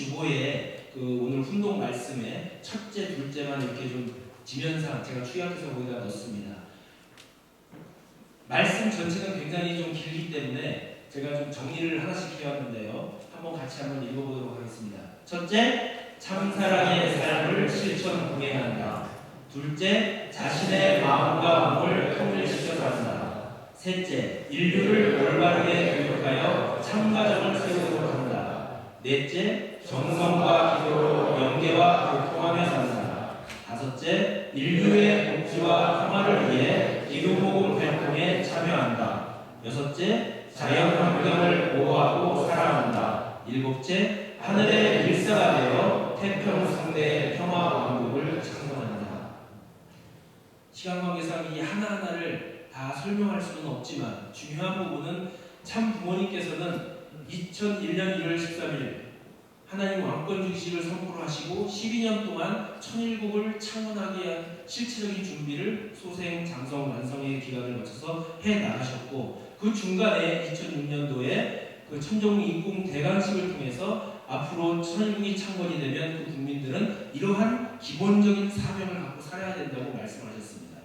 주보에 그 오늘 훈독 말씀에 첫째, 둘째만 이렇게 좀 지면상 제가 추약해서 거기다 넣습니다. 말씀 전체는 굉장히 좀 길기 때문에 제가 좀 정리를 하나씩 해왔는데요. 한번 읽어보도록 하겠습니다. 첫째, 참사랑의 삶을 실천 공행한다. 둘째, 자신의 마음과 몸을 통일시켜 산다. 셋째, 인류를 올바르게 교육하여 참가정을 세우도록 한다. 넷째, 정성과 기도로 영계와 교통하며 산다. 다섯째, 인류의 복지와 평화를 위해 기도복음 활동에 참여한다. 여섯째, 자연환경을 보호하고 사랑한다. 일곱째, 하늘의 일사가 되어 태평성대의 평화왕국을 창건한다. 시간 관계상 이 하나하나를 다 설명할 수는 없지만 중요한 부분은 참 부모님께서는 2001년 1월 13일 하나님 왕권 중식을 선포를 하시고 12년 동안 천일국을 창건하기 위한 실질적인 준비를 소생, 장성, 완성의 기간을 거쳐서 해 나가셨고 그 중간에 2006년도에 그 천정국 인공 대관식을 통해서 앞으로 천일국이 창건이 되면 그 국민들은 이러한 기본적인 사명을 갖고 살아야 된다고 말씀하셨습니다.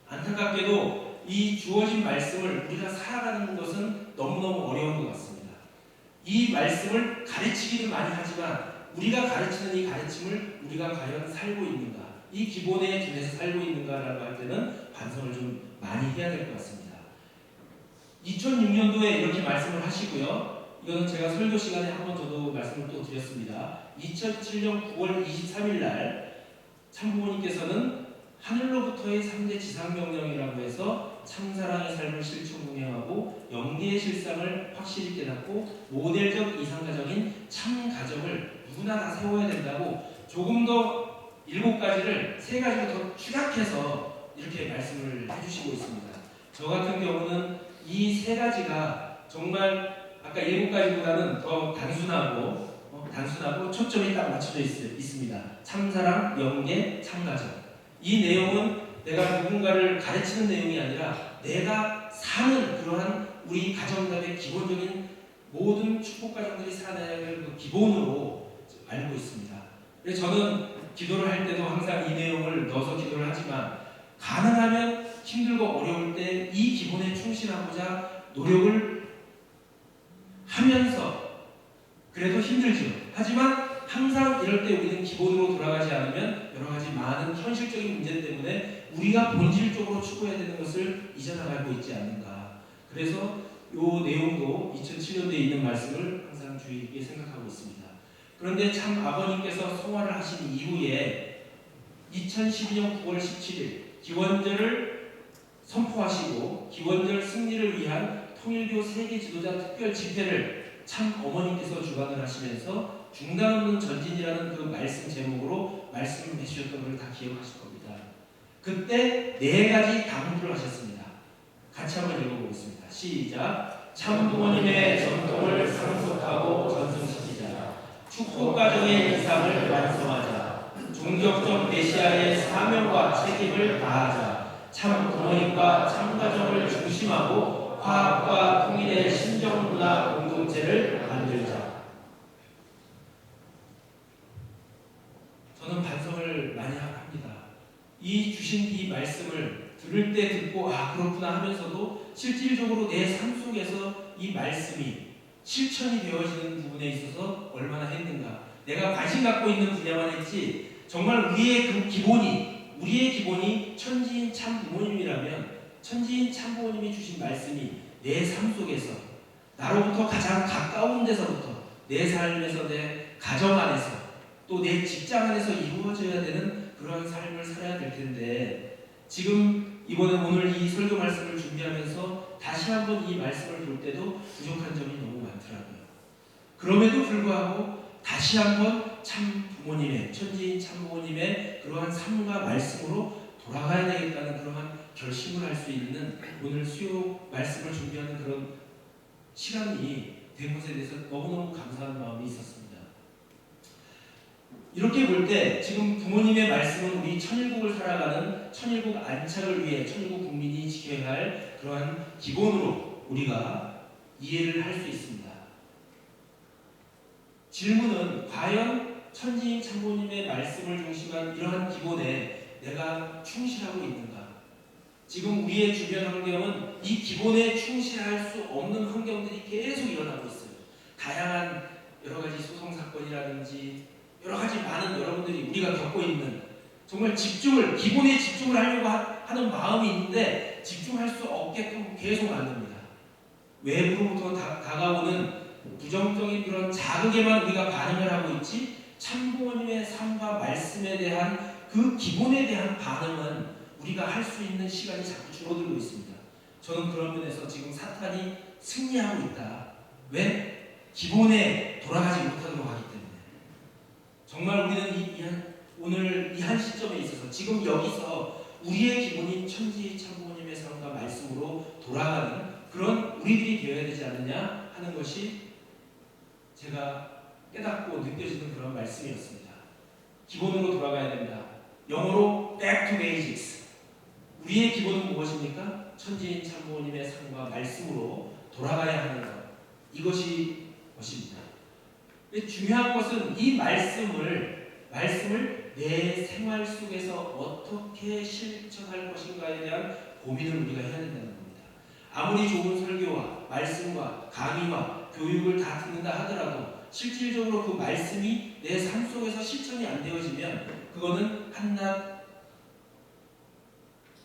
안타깝게도 이 주어진 말씀을 우리가 살아가는 것은 너무너무 어려운 것 같습니다. 이 말씀을 가르치기는 많이 하지만 우리가 가르치는 이 가르침을 우리가 과연 살고 있는가, 이 기본에 준해서 살고 있는가라고 할 때는 반성을 좀 많이 해야 될 것 같습니다. 2006년도에 이렇게 말씀을 하시고요. 이거는 제가 설교 시간에 한번 저도 말씀을 또 드렸습니다. 2007년 9월 23일 날 참부모님께서는 하늘로부터의 3대 지상명령이라고 해서 참사랑의 삶을 실천 공행하고 영계의 실상을 확실히 깨닫고 모델적 이상가정인 참가정을 누구나 다 세워야 된다고 조금 더 7가지를 3가지로 더 축약해서 이렇게 말씀을 해주시고 있습니다. 저 같은 경우는 이 3가지가 정말 아까 7가지보다는 더 단순하고 초점이 딱 맞춰져 있습니다. 참사랑, 영계, 참가정. 이 내용은 내가 누군가를 가르치는 내용이 아니라 내가 사는 그러한 우리 가정답의 기본적인 모든 축복가정들이 살아야 할 그 기본으로 알고 있습니다. 그래서 저는 기도를 할 때도 항상 이 내용을 넣어서 기도를 하지만 가능하면 힘들고 어려울 때 이 기본에 충실하고자 노력을 하면서 그래도 힘들죠. 하지만 항상 이럴 때 우리는 기본으로 돌아가지 않으면 여러 가지 많은 현실적인 문제 때문에 우리가 본질적으로 추구해야 되는 것을 잊어나가고 있지 않는가. 그래서 이 내용도 2007년도에 있는 말씀을 항상 주의 깊게 생각하고 있습니다. 그런데 참 아버님께서 성화를 하신 이후에 2012년 9월 17일 기원절을 선포하시고 기원절 승리를 위한 통일교 세계 지도자 특별 집회를 참 어머님께서 주관을 하시면서 중단 없는 전진이라는 그 말씀 제목으로 말씀해 주셨던 걸 다 기억하실 겁니다. 그때 4가지 당부를 하셨습니다. 같이 한번 읽어보겠습니다. 시작. 참 부모님의 전통을 상속하고 전승시키자. 축복가정의 이상을 완성하자. 종족적 메시아의 사명과 책임을 다하자. 참 부모님과 참 가정을 중심하고 화합과 통일의 신정문화 공동체를 만들자. 저는 반성을 많이 합니다. 이 주신 이 말씀을 들을 때 듣고 그렇구나 하면서도 실질적으로 내 삶 속에서 이 말씀이 실천이 되어지는 부분에 있어서 얼마나 했는가. 내가 관심 갖고 있는 분야만 했지 정말 우리의 기본이 천지인 참 부모님이라면 천지인 참 부모님이 주신 말씀이 내 삶 속에서 나로부터 가장 가까운 데서부터 내 삶에서 내 가정 안에서 또 내 직장 안에서 이루어져야 되는 그러한 삶을 살아야 될 텐데 지금 이번에 오늘 이 설교 말씀을 준비하면서 다시 한번 이 말씀을 볼 때도 부족한 점이 너무 많더라고요. 그럼에도 불구하고 다시 한번 참 부모님의 천지인 참 부모님의 그러한 삶과 말씀으로 돌아가야 되겠다는 그러한 결심을 할 수 있는 오늘 수요 말씀을 준비하는 그런 시간이 된 것에 대해서 너무너무 감사한 마음이 있었습니다. 이렇게 볼 때 지금 부모님의 말씀은 우리 천일국을 살아가는 천일국 안착을 위해 천일국 국민이 지켜야 할 그러한 기본으로 우리가 이해를 할 수 있습니다. 질문은 과연 천지인 참모님의 말씀을 중심한 이러한 기본에 내가 충실하고 있는가? 지금 우리의 주변 환경은 이 기본에 충실할 수 없는 환경들이 계속 일어나고 있어요. 다양한 여러 가지 소송 사건이라든지 여러 가지 많은 여러분들이 우리가 겪고 있는 정말 기본에 집중을 하려고 하는 마음이 있는데 집중할 수 없게끔 계속 만듭니다. 외부로부터 다가오는 부정적인 그런 자극에만 우리가 반응을 하고 있지 참부모님의 삶과 말씀에 대한 그 기본에 대한 반응은 우리가 할 수 있는 시간이 자꾸 줄어들고 있습니다. 저는 그런 면에서 지금 사탄이 승리하고 있다. 왜? 기본에 돌아가지 못하도록 하기 때문에. 정말 우리는 오늘 이 한 시점에 있어서 지금 여기서 우리의 기본인 천지 참부모님의 삶과 말씀으로 돌아가는 그런 우리들이 되어야 되지 않느냐 하는 것이 제가 깨닫고 느껴지는 그런 말씀이었습니다. 기본으로 돌아가야 된다. 영어로 back to basics. 우리의 기본은 무엇입니까? 천지인 참부모님의 삶과 말씀으로 돌아가야 하는 것. 이것이 것입니다. 중요한 것은 이 말씀을 내 생활 속에서 어떻게 실천할 것인가에 대한 고민을 우리가 해야 된다는 겁니다. 아무리 좋은 설교와 말씀과 강의와 교육을 다 듣는다 하더라도 실질적으로 그 말씀이 내 삶 속에서 실천이 안 되어지면 그거는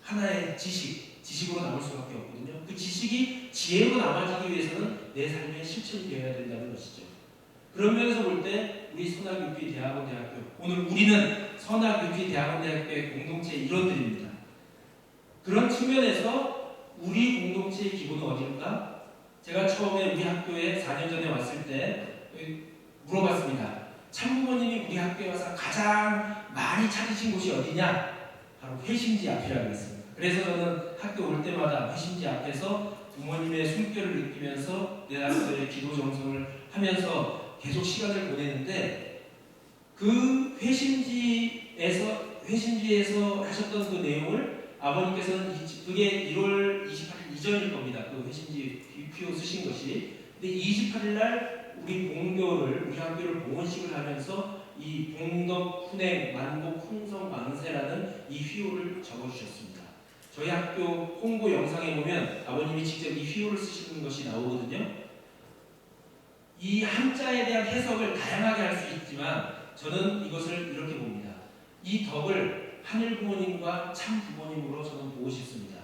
하나의 지식으로 남을 수밖에 없거든요. 그 지식이 지혜로 남아지기 위해서는 내 삶에 실천이 되어야 된다는 것이죠. 그런 면에서 볼 때 우리 선악유피대학원대학교, 오늘 우리는 선악유피대학원대학교의 공동체 일원들입니다. 그런 측면에서 우리 공동체의 기본은 어디일까? 제가 처음에 우리 학교에 4년 전에 왔을 때 물어봤습니다. 참부모님이 우리 학교에 와서 가장 많이 찾으신 곳이 어디냐? 바로 회심지 앞이라고 했습니다. 그래서 저는 학교 올 때마다 회심지 앞에서 부모님의 숨결을 느끼면서 내 아들의 기도 정성을 하면서 계속 시간을 보내는데 그 회심지에서 하셨던 그 내용을 아버님께서는 그게 1월 28일 이전일 겁니다. 그 회심지 뷰 쓰신 것이. 근데 28일 날 우리 학교를 봉헌식을 하면서 이 봉덕, 훈행, 만복, 훈성, 만세라는 이 휘호를 적어주셨습니다. 저희 학교 홍보 영상에 보면 아버님이 직접 이 휘호를 쓰시는 것이 나오거든요. 이 한자에 대한 해석을 다양하게 할 수 있지만 저는 이것을 이렇게 봅니다. 이 덕을 하늘 부모님과 참 부모님으로 저는 보고 싶습니다.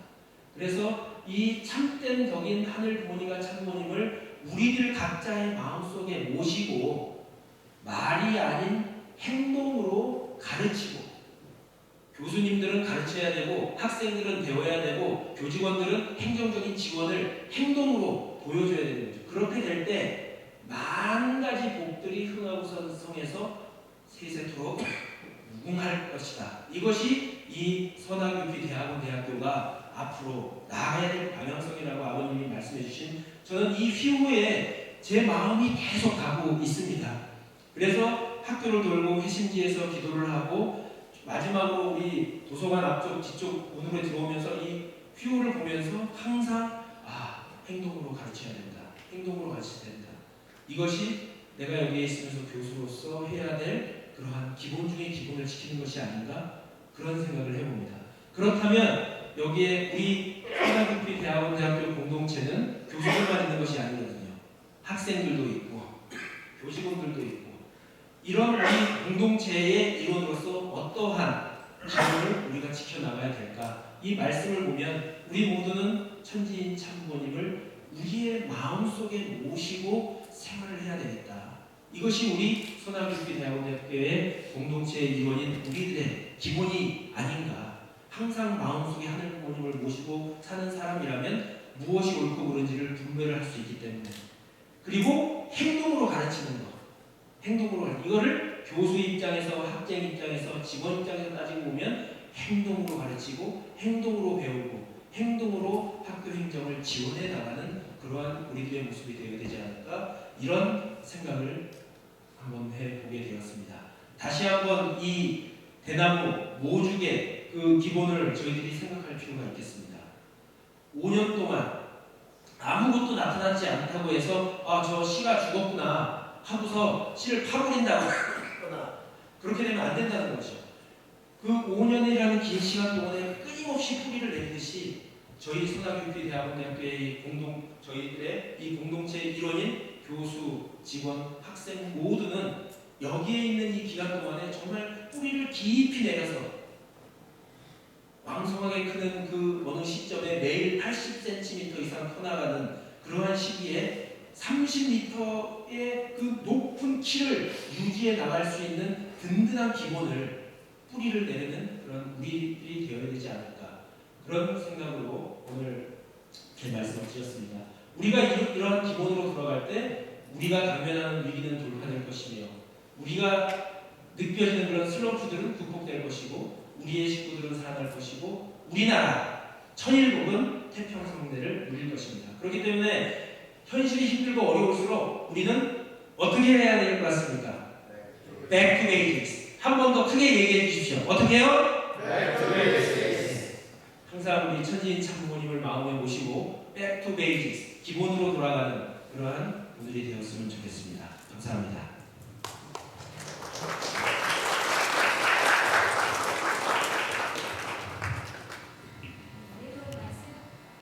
그래서 이 참된 덕인 하늘 부모님과 참 부모님을 우리들 각자의 마음속에 모시고 말이 아닌 행동으로 가르치고, 교수님들은 가르쳐야 되고 학생들은 배워야 되고 교직원들은 행정적인 지원을 행동으로 보여줘야 되는 거죠. 그렇게 될 때 만 가지 복들이 흥하고선성에서 세세토록 무궁할 것이다. 이것이 이 선악유피대학원대학교가 앞으로 나아가야 될 방향성이라고 아버님이 말씀해 주신, 저는 이 휘호에 제 마음이 계속 가고 있습니다. 그래서 학교를 돌고 회심지에서 기도를 하고 마지막으로 우리 도서관 앞쪽 뒤쪽 문으로 들어오면서 이 휘호를 보면서 항상 행동으로 가르쳐야 된다. 행동으로 가르쳐야 된다. 이것이 내가 여기에 있으면서 교수로서 해야 될 그러한 기본 중의 기본을 지키는 것이 아닌가, 그런 생각을 해봅니다. 그렇다면 여기에 우리 선악유피대학원대학교 공동체는 교수들만 있는 것이 아니거든요. 학생들도 있고 교직원들도 있고, 이런 우리 공동체의 일원으로서 어떠한 기본을 우리가 지켜나가야 될까? 이 말씀을 보면 우리 모두는 천지인 참부모님을 우리의 마음속에 모시고 생활을 해야 되겠다. 이것이 우리 선악유피대학원대학교의 공동체의 일원인 우리들의 기본이 아닌가. 항상 마음속에 하늘 부모님을 모시고 사는 사람이라면 무엇이 옳고 그른지를 분별을 할 수 있기 때문에, 그리고 행동으로 가르치는 것, 이거를 교수 입장에서, 학생 입장에서, 직원 입장에서 따지고 보면 행동으로 가르치고 행동으로 배우고 행동으로 학교 행정을 지원해 나가는 그러한 우리들의 모습이 되어야 되지 않을까, 이런 생각을 한번 해보게 되었습니다. 다시 한번 이 대나무 모죽의 그 기본을 저희들이 생각할 필요가 있겠습니다. 5년 동안 아무것도 나타나지 않다고 해서 저 씨가 죽었구나 하고서 씨를 파버린다고 하거나 그렇게 되면 안 된다는 거죠. 그 5년이라는 긴 시간 동안에 끊임없이 뿌리를 내리듯이 저희 선화교육대학원대학교의 저희들의 이 공동체 일원인 교수, 직원, 학생 모두는 여기에 있는 이 기간 동안에 정말 뿌리를 깊이 내려서 왕성하게 크는 그 어느 시점에 매일 80cm 이상 커나가는 그러한 시기에 30m의 그 높은 키를 유지해 나갈 수 있는 든든한 기본을 뿌리를 내리는 그런 우리들이 되어야 되지 않을까, 그런 생각으로 오늘 제 말씀을 드렸습니다. 우리가 이러한 기본으로 돌아갈 때 우리가 당면하는 위기는 돌파될 것이며 우리가 느껴지는 그런 슬럼프들은 극복될 것이고 우리의 식구들은 살아날 것이고 우리나라 천일복은 태평성대를 누릴 것입니다. 그렇기 때문에 현실이 힘들고 어려울수록 우리는 어떻게 해야 될 것 같습니까? Back to basics. 한 번 더 크게 얘기해 주십시오. 어떻게 해요? Back to basics. 항상 우리 천지인 참부모님을 마음에 모시고 Back to basics, 기본으로 돌아가는 그러한 분들이 되었으면 좋겠습니다. 감사합니다.